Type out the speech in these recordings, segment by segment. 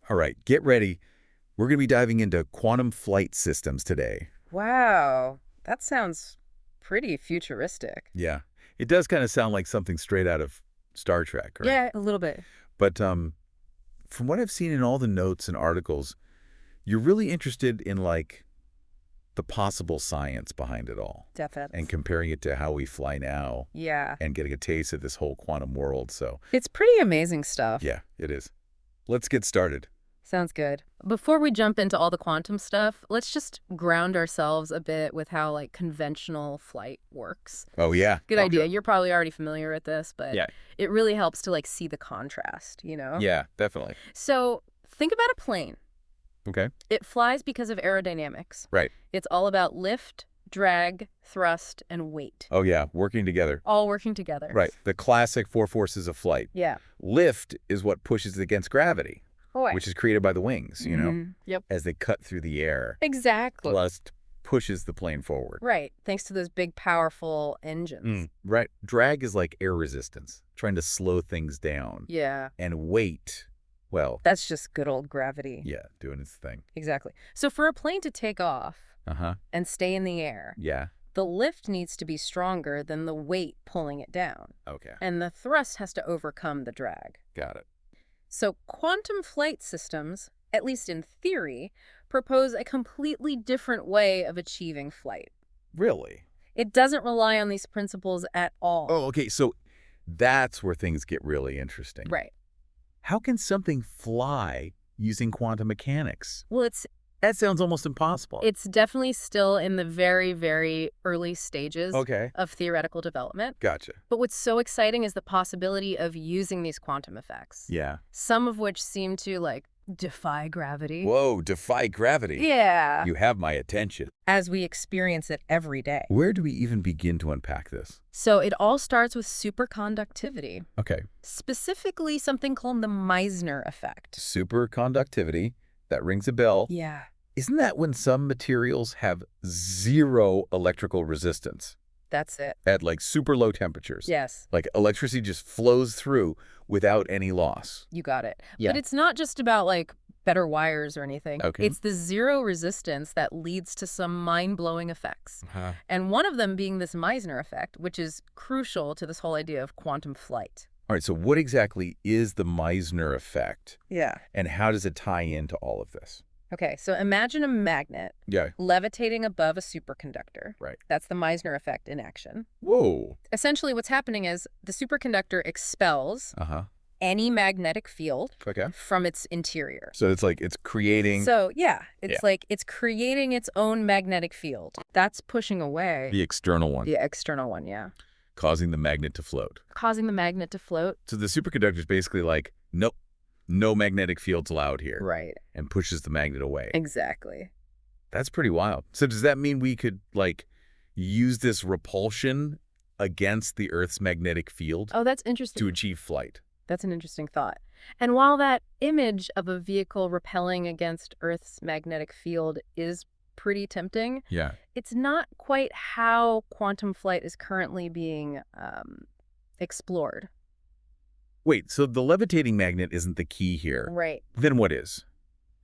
All right, get ready. We're going to be diving into quantum flight systems today. Wow, that sounds pretty futuristic. Yeah, it does kind of sound like something straight out of Star Trek, right? Yeah, a little bit. But from what I've seen in all the notes and articles, you're really interested in like the possible science behind it all Definitely. and comparing it to how we fly now Yeah. and getting a taste of this whole quantum world. So, It's pretty amazing stuff. yeah, it is. Let's get started. Sounds good. Before we jump into all the quantum stuff, let's just ground ourselves a bit with how, like, conventional flight works. Oh, yeah. Good idea. You're probably already familiar with this, but Yeah. it really helps to, like, see the contrast, you know? Yeah, definitely. So think about a plane. Okay. It flies because of aerodynamics. Right. It's all about lift, drag, thrust, and weight. Oh, yeah, working together. All working together. Right. The classic four forces of flight. Yeah. Lift is what pushes against gravity, Boy. which is created by the wings, you know, Yep. as they cut through the air. Exactly. Thrust pushes the plane forward. Right. Thanks to those big, powerful engines. Right. Drag is like air resistance, trying to slow things down. Yeah. And weight, well, That's just good old gravity. yeah, doing its thing. Exactly. So for a plane to take off Uh-huh. and stay in the air, Yeah. the lift needs to be stronger than the weight pulling it down. Okay. And the thrust has to overcome the drag. Got it. So quantum flight systems, at least in theory, propose a completely different way of achieving flight. Really? It doesn't rely on these principles at all. Oh, okay. So that's where things get really interesting. Right. How can something fly using quantum mechanics? Well, That sounds almost impossible. it's definitely still in the very, very early stages Okay. of theoretical development. Gotcha. But what's so exciting is the possibility of using these quantum effects. Yeah. Some of which seem to, like, defy gravity. Whoa, defy gravity. Yeah. You have my attention. As we experience it every day. Where do we even begin to unpack this? So it all starts with superconductivity, Okay. specifically something called the Meissner effect. Superconductivity. That rings a bell. Yeah. Isn't that when some materials have zero electrical resistance That's it. at like super low temperatures? Yes, Like electricity just flows through without any loss. you got it. Yeah. But it's not just about, like, better wires or anything. Okay. It's the zero resistance that leads to some mind-blowing effects. And one of them being this Meissner effect, which is crucial to this whole idea of quantum flight. All right, so what exactly is the Meissner effect, Yeah. and how does it tie into all of this? Okay, so imagine a magnet Yeah. levitating above a superconductor. Right. That's the Meissner effect in action. Whoa. Essentially, what's happening is the superconductor expels Uh-huh. any magnetic field Okay. from its interior. So it's like it's creating So, yeah, it's Yeah. like it's creating its own magnetic field. That's pushing away the external one, the external one, yeah. causing the magnet to float. Causing the magnet to float. So the superconductor is basically like, nope, no magnetic fields allowed here, Right. and pushes the magnet away. Exactly. That's pretty wild. So does that mean we could, like, use this repulsion against the Earth's magnetic field Oh, that's interesting. to achieve flight? That's an interesting thought. And while that image of a vehicle repelling against Earth's magnetic field is pretty tempting, Yeah. it's not quite how quantum flight is currently being explored. Wait, so the levitating magnet isn't the key here. Right. Then what is?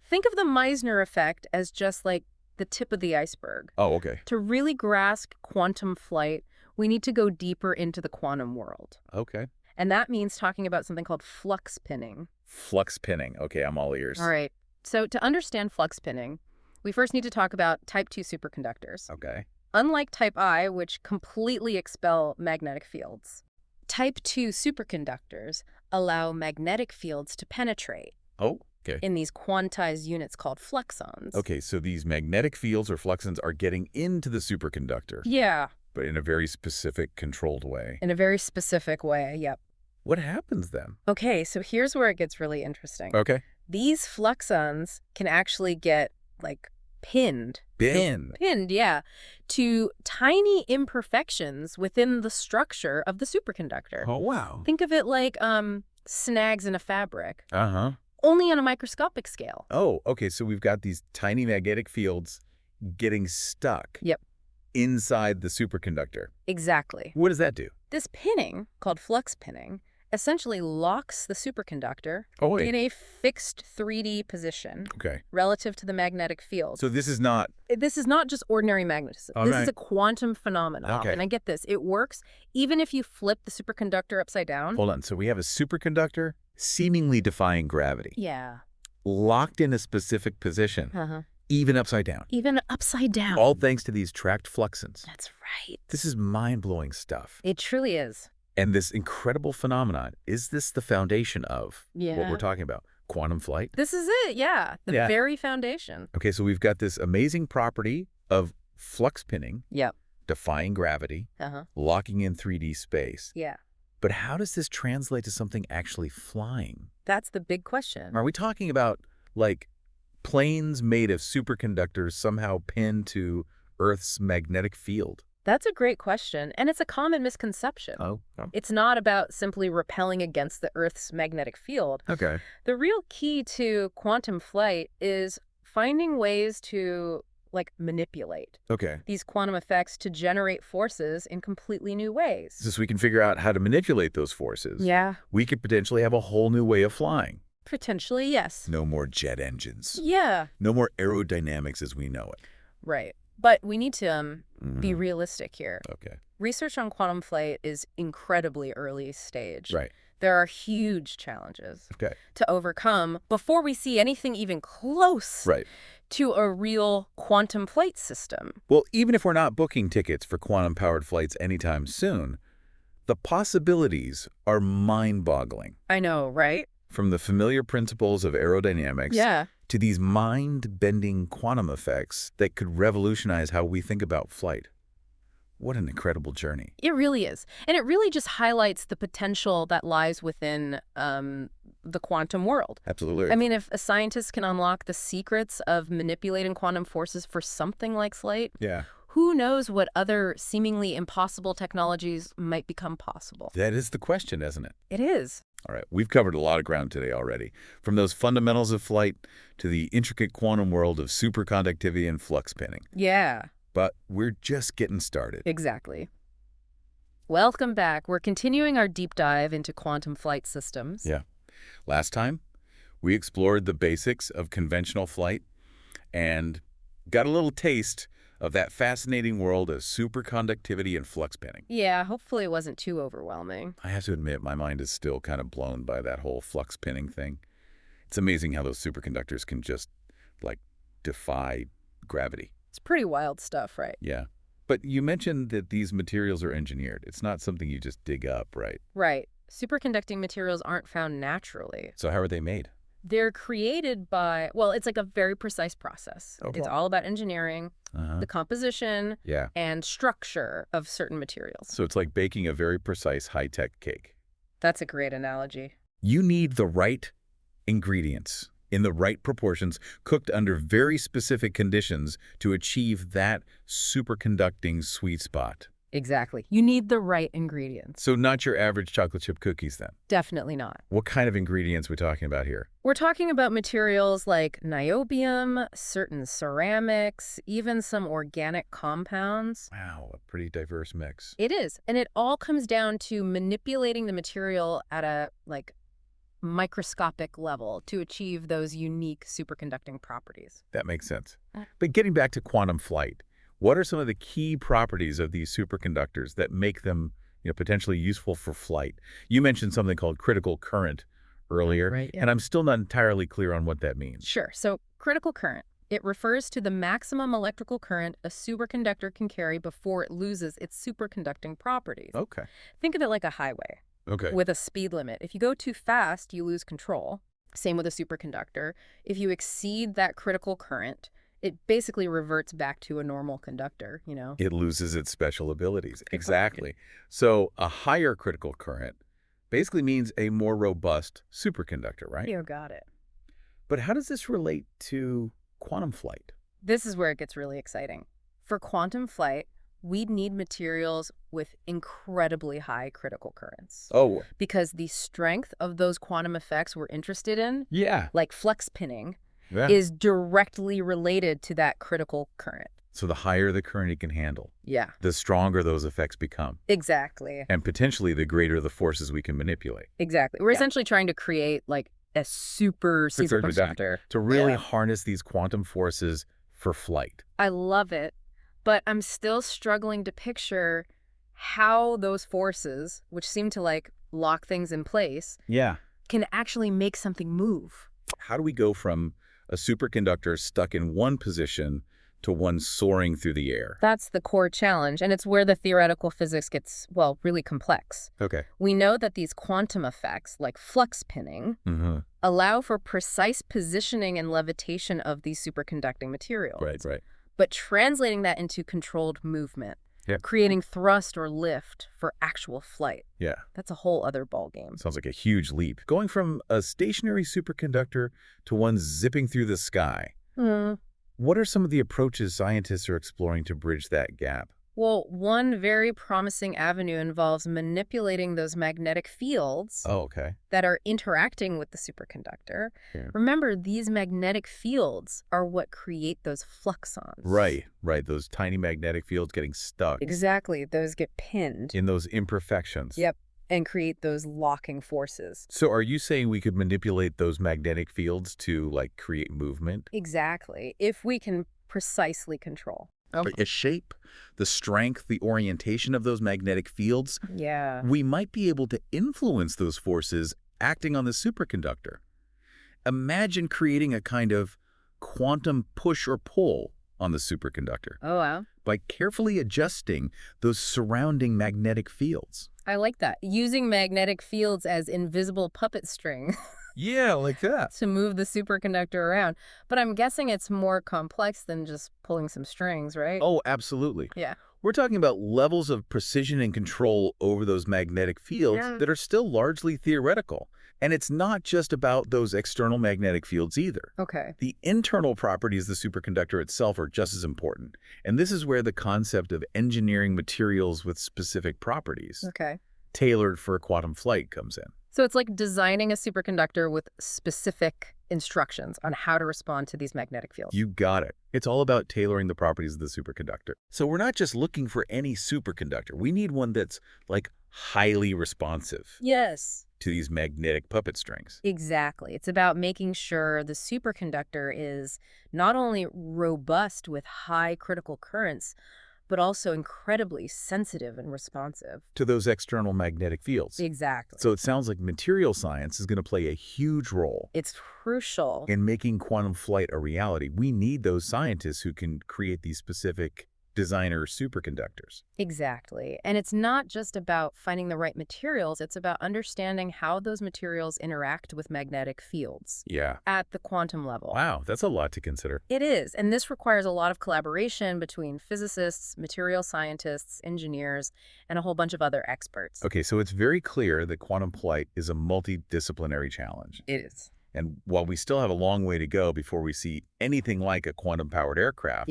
Think of the Meissner effect as just like the tip of the iceberg. Oh, okay. To really grasp quantum flight, we need to go deeper into the quantum world. Okay. And that means talking about something called flux pinning. Flux pinning. Okay, I'm all ears. All right. So to understand flux pinning, we first need to talk about type 2 superconductors. Okay. Unlike type I, which completely expel magnetic fields, type 2 superconductors allow magnetic fields to penetrate Oh, okay. in these quantized units called fluxons. Okay, so these magnetic fields or fluxons are getting into the superconductor, Yeah, but in a very specific, controlled way. in a very specific way, yep. What happens then? Okay, so here's where it gets really interesting. Okay. These fluxons can actually get, like, pinned, yeah, to tiny imperfections within the structure of the superconductor. Oh, wow. Think of it like snags in a fabric, Uh-huh. only on a microscopic scale. Oh, okay, so we've got these tiny magnetic fields getting stuck Yep. inside the superconductor. Exactly. What does that do? This pinning, called flux pinning, essentially locks the superconductor in a fixed 3D position relative to the magnetic field. So this is not just ordinary magnetism. This is a quantum phenomenon. And I get this. It works even if you flip the superconductor upside down. Hold on. So we have a superconductor seemingly defying gravity. Yeah. Locked in a specific position. Even upside down. Even upside down. All thanks to these tracked fluxons. That's right. This is mind-blowing stuff. It truly is. And this incredible phenomenon, is this the foundation of what we're talking about? Quantum flight? This is it, yeah. The very foundation. Okay, so we've got this amazing property of flux pinning, defying gravity, locking in 3D space. Yeah. But how does this translate to something actually flying? That's the big question. Are we talking about, like, planes made of superconductors somehow pinned to Earth's magnetic field? That's a great question, and it's a common misconception. It's not about simply repelling against the Earth's magnetic field. The real key to quantum flight is finding ways to, like, manipulate these quantum effects to generate forces in completely new ways. So we can figure out how to manipulate those forces. Yeah. We could potentially have a whole new way of flying. Potentially, yes. No more jet engines. Yeah. No more aerodynamics as we know it. Right. But we need to be realistic here. Research on quantum flight is incredibly early stage. There are huge challenges to overcome before we see anything even close to a real quantum flight system. Well, even if we're not booking tickets for quantum-powered flights anytime soon, the possibilities are mind-boggling. I know, right? From the familiar principles of aerodynamics to these mind-bending quantum effects that could revolutionize how we think about flight. What an incredible journey. It really is. And it really just highlights the potential that lies within the quantum world. Absolutely. I mean, if a scientist can unlock the secrets of manipulating quantum forces for something like flight, who knows what other seemingly impossible technologies might become possible? That is the question, isn't it? It is. All right, we've covered a lot of ground today already, from those fundamentals of flight to the intricate quantum world of superconductivity and flux pinning. Yeah. But we're just getting started. Exactly. Welcome back. We're continuing our deep dive into quantum flight systems. Yeah. Last time, we explored the basics of conventional flight and got a little taste of that fascinating world of superconductivity and flux pinning. Yeah, hopefully it wasn't too overwhelming. I have to admit, my mind is still kind of blown by that whole flux pinning thing. It's amazing how those superconductors can just, like, defy gravity. It's pretty wild stuff, right? Yeah. But you mentioned that these materials are engineered. It's not something you just dig up, right? Right. Superconducting materials aren't found naturally. So how are they made? They're created by, well, it's like a very precise process. It's all about engineering, the composition, and structure of certain materials. So it's like baking a very precise high-tech cake. That's a great analogy. You need the right ingredients in the right proportions, cooked under very specific conditions to achieve that superconducting sweet spot. Exactly. You need the right ingredients. So not your average chocolate chip cookies then? Definitely not. What kind of ingredients are we talking about here? We're talking about materials like niobium, certain ceramics, even some organic compounds. Wow, a pretty diverse mix. It is. And it all comes down to manipulating the material at a, like, microscopic level to achieve those unique superconducting properties. That makes sense. But getting back to quantum flight, what are some of the key properties of these superconductors that make them, potentially useful for flight? You mentioned something called critical current earlier, and I'm still not entirely clear on what that means. Sure. So critical current, it refers to the maximum electrical current a superconductor can carry before it loses its superconducting properties. Okay. Think of it like a highway. With a speed limit. If you go too fast, you lose control. Same with a superconductor. If you exceed that critical current, it basically reverts back to a normal conductor, It loses its special abilities. Exactly. So a higher critical current basically means a more robust superconductor, right? You got it. But how does this relate to quantum flight? This is where it gets really exciting. For quantum flight, we'd need materials with incredibly high critical currents. Oh. Because the strength of those quantum effects we're interested in, like flux pinning, Yeah. is directly related to that critical current. So the higher the current it can handle, Yeah. the stronger those effects become. Exactly. And potentially the greater the forces we can manipulate. Exactly. We're essentially trying to create like a superconductor. To really harness these quantum forces for flight. I love it, but I'm still struggling to picture how those forces, which seem to like lock things in place, can actually make something move. How do we go from a superconductor stuck in one position to one soaring through the air? That's the core challenge, and it's where the theoretical physics gets, well, really complex. Okay. We know that these quantum effects, like flux pinning, allow for precise positioning and levitation of these superconducting materials. Right. But translating that into controlled movement, creating thrust or lift for actual flight, that's a whole other ballgame. Sounds like a huge leap. Going from a stationary superconductor to one zipping through the sky. What are some of the approaches scientists are exploring to bridge that gap? Well, one very promising avenue involves manipulating those magnetic fields that are interacting with the superconductor. Remember, these magnetic fields are what create those fluxons. Right. Those tiny magnetic fields getting stuck. Exactly. Those get pinned. In those imperfections. Yep. And create those locking forces. So are you saying we could manipulate those magnetic fields to, like, create movement? Exactly. If we can precisely control. The shape, the strength, the orientation of those magnetic fields. We might be able to influence those forces acting on the superconductor. Imagine creating a kind of quantum push or pull on the superconductor. Oh, wow. By carefully adjusting those surrounding magnetic fields. I like that. Using magnetic fields as invisible puppet string. Yeah, like that. To move the superconductor around. But I'm guessing it's more complex than just pulling some strings, right? Oh, absolutely. Yeah. We're talking about levels of precision and control over those magnetic fields that are still largely theoretical. And it's not just about those external magnetic fields either. Okay. The internal properties of the superconductor itself are just as important. And this is where the concept of engineering materials with specific properties, tailored for quantum flight, comes in. So it's like designing a superconductor with specific instructions on how to respond to these magnetic fields. You got it. It's all about tailoring the properties of the superconductor. So we're not just looking for any superconductor. We need one that's, like, highly responsive. Yes. To these magnetic puppet strings. Exactly. It's about making sure the superconductor is not only robust with high critical currents, but also incredibly sensitive and responsive. To those external magnetic fields. Exactly. So it sounds like material science is going to play a huge role. It's crucial. In making quantum flight a reality. We need those scientists who can create these specific designer superconductors. Exactly. And it's not just about finding the right materials, it's about understanding how those materials interact with magnetic fields. Yeah. At the quantum level. Wow, that's a lot to consider. It is. And this requires a lot of collaboration between physicists, material scientists, engineers, and a whole bunch of other experts. Okay, so it's very clear that quantum flight is a multidisciplinary challenge. It is. And while we still have a long way to go before we see anything like a quantum-powered aircraft,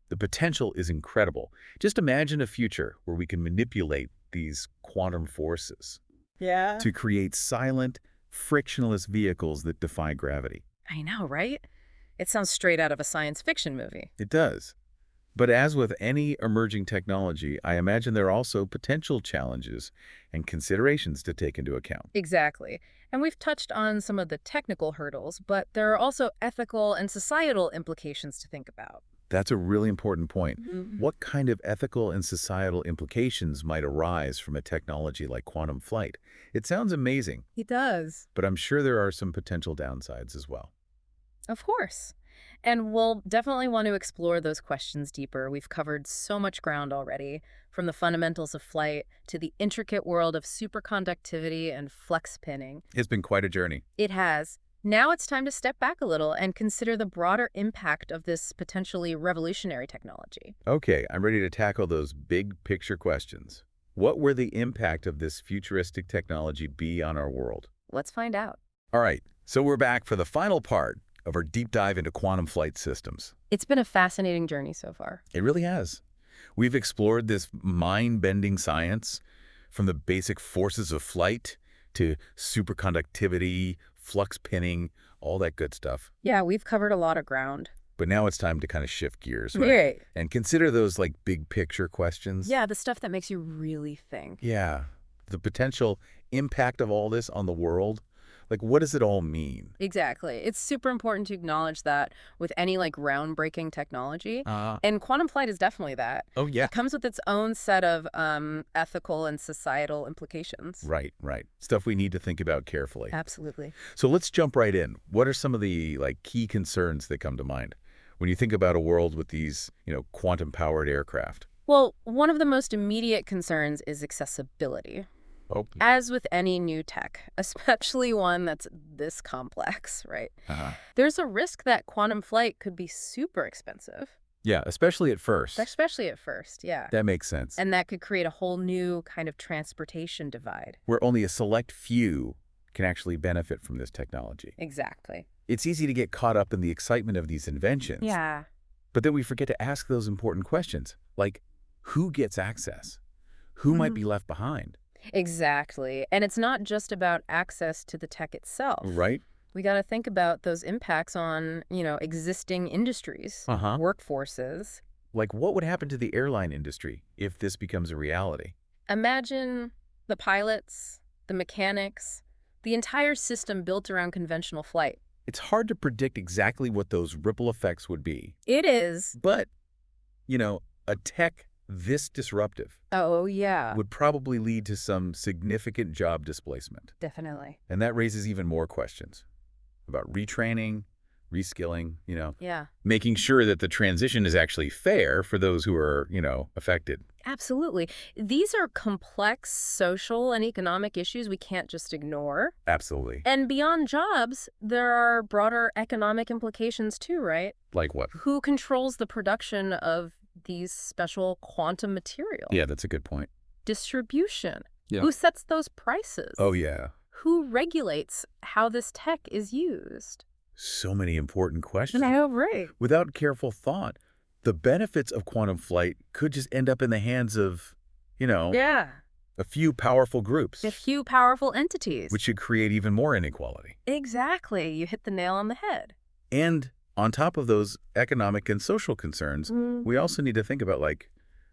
the potential is incredible. Just imagine a future where we can manipulate these quantum forces to create silent, frictionless vehicles that defy gravity. I know, right? It sounds straight out of a science fiction movie. It does. But as with any emerging technology, I imagine there are also potential challenges and considerations to take into account. Exactly. And we've touched on some of the technical hurdles, but there are also ethical and societal implications to think about. That's a really important point. What kind of ethical and societal implications might arise from a technology like quantum flight? It sounds amazing. It does. But I'm sure there are some potential downsides as well. Of course. And we'll definitely want to explore those questions deeper. We've covered so much ground already, from the fundamentals of flight to the intricate world of superconductivity and flux pinning. It's been quite a journey. It has. Now it's time to step back a little and consider the broader impact of this potentially revolutionary technology. Okay, I'm ready to tackle those big picture questions. What will the impact of this futuristic technology be on our world? Let's find out. All right, so we're back for the final part of our deep dive into quantum flight systems. It's been a fascinating journey so far. It really has. We've explored this mind-bending science, from the basic forces of flight to superconductivity, flux pinning, all that good stuff. Yeah, we've covered a lot of ground. But now it's time to kind of shift gears, right? Right. And consider those like big picture questions. Yeah, the stuff that makes you really think. Yeah. The potential impact of all this on the world. Like, what does it all mean? Exactly. It's super important to acknowledge that with any like groundbreaking technology. And quantum flight is definitely that. Oh, yeah. It comes with its own set of ethical and societal implications. Right, right. Stuff we need to think about carefully. Absolutely. So let's jump right in. What are some of the like key concerns that come to mind when you think about a world with these, quantum-powered aircraft? Well, one of the most immediate concerns is accessibility. Oh. As with any new tech, especially one that's this complex, right? There's a risk that quantum flight could be super expensive. Yeah, especially at first. Especially at first, yeah. That makes sense. And that could create a whole new kind of transportation divide. Where only a select few can actually benefit from this technology. Exactly. It's easy to get caught up in the excitement of these inventions. Yeah. But then we forget to ask those important questions, like who gets access? Who might be left behind? Exactly. And it's not just about access to the tech itself. Right. We got to think about those impacts on, existing industries, workforces. Like what would happen to the airline industry if this becomes a reality? Imagine the pilots, the mechanics, the entire system built around conventional flight. It's hard to predict exactly what those ripple effects would be. It is. But, a tech this disruptive would probably lead to some significant job displacement. Definitely. And that raises even more questions about retraining, reskilling, making sure that the transition is actually fair for those who are, affected. Absolutely. These are complex social and economic issues we can't just ignore. Absolutely. And beyond jobs, there are broader economic implications too, right? Like what? Who controls the production of these special quantum materials? Yeah, that's a good point. Distribution. Yeah. Who sets those prices? Oh, yeah. Who regulates how this tech is used? So many important questions. I know, right. Without careful thought, the benefits of quantum flight could just end up in the hands of, a few powerful groups. A few powerful entities. Which should create even more inequality. Exactly. You hit the nail on the head. And on top of those economic and social concerns, we also need to think about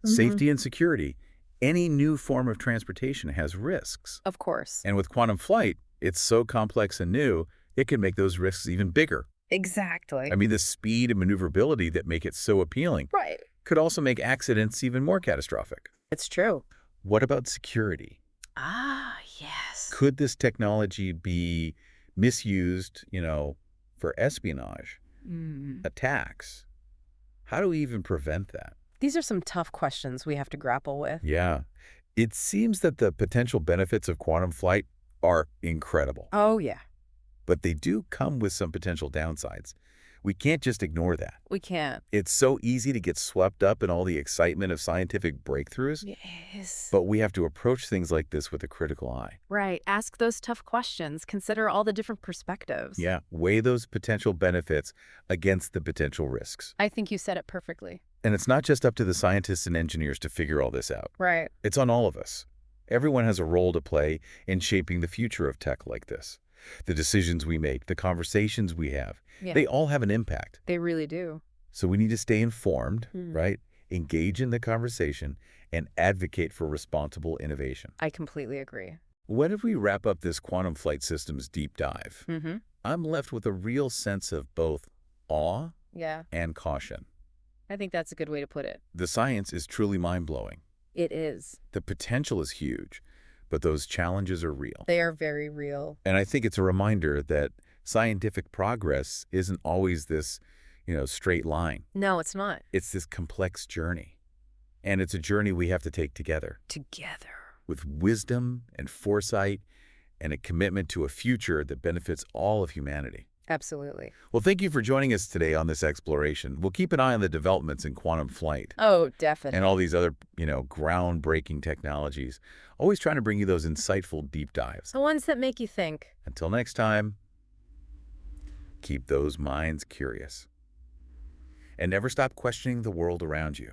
safety and security. Any new form of transportation has risks. Of course. And with quantum flight, it's so complex and new, it can make those risks even bigger. Exactly. I mean, the speed and maneuverability that make it so appealing could also make accidents even more catastrophic. It's true. What about security? Yes. Could this technology be misused, for espionage, attacks? How do we even prevent that? These are some tough questions we have to grapple with. Yeah. It seems that the potential benefits of quantum flight are incredible. Oh, yeah. But they do come with some potential downsides. We can't just ignore that. We can't. It's so easy to get swept up in all the excitement of scientific breakthroughs. Yes. But we have to approach things like this with a critical eye. Right. Ask those tough questions. Consider all the different perspectives. Yeah. Weigh those potential benefits against the potential risks. I think you said it perfectly. And it's not just up to the scientists and engineers to figure all this out. Right. It's on all of us. Everyone has a role to play in shaping the future of tech like this. The decisions we make, the conversations we have, they all have an impact. They really do. So we need to stay informed, right? Engage in the conversation and advocate for responsible innovation. I completely agree. When we wrap up this quantum flight systems deep dive, I'm left with a real sense of both awe and caution. I think that's a good way to put it. The science is truly mind-blowing. It is. The potential is huge, but those challenges are real. They are very real. And I think it's a reminder that scientific progress isn't always this, straight line. No, it's not. It's this complex journey. And it's a journey we have to take together. Together. With wisdom and foresight and a commitment to a future that benefits all of humanity. Absolutely. Well, thank you for joining us today on this exploration. We'll keep an eye on the developments in quantum flight. Oh, definitely. And all these other, groundbreaking technologies. Always trying to bring you those insightful deep dives. The ones that make you think. Until next time, keep those minds curious. And never stop questioning the world around you.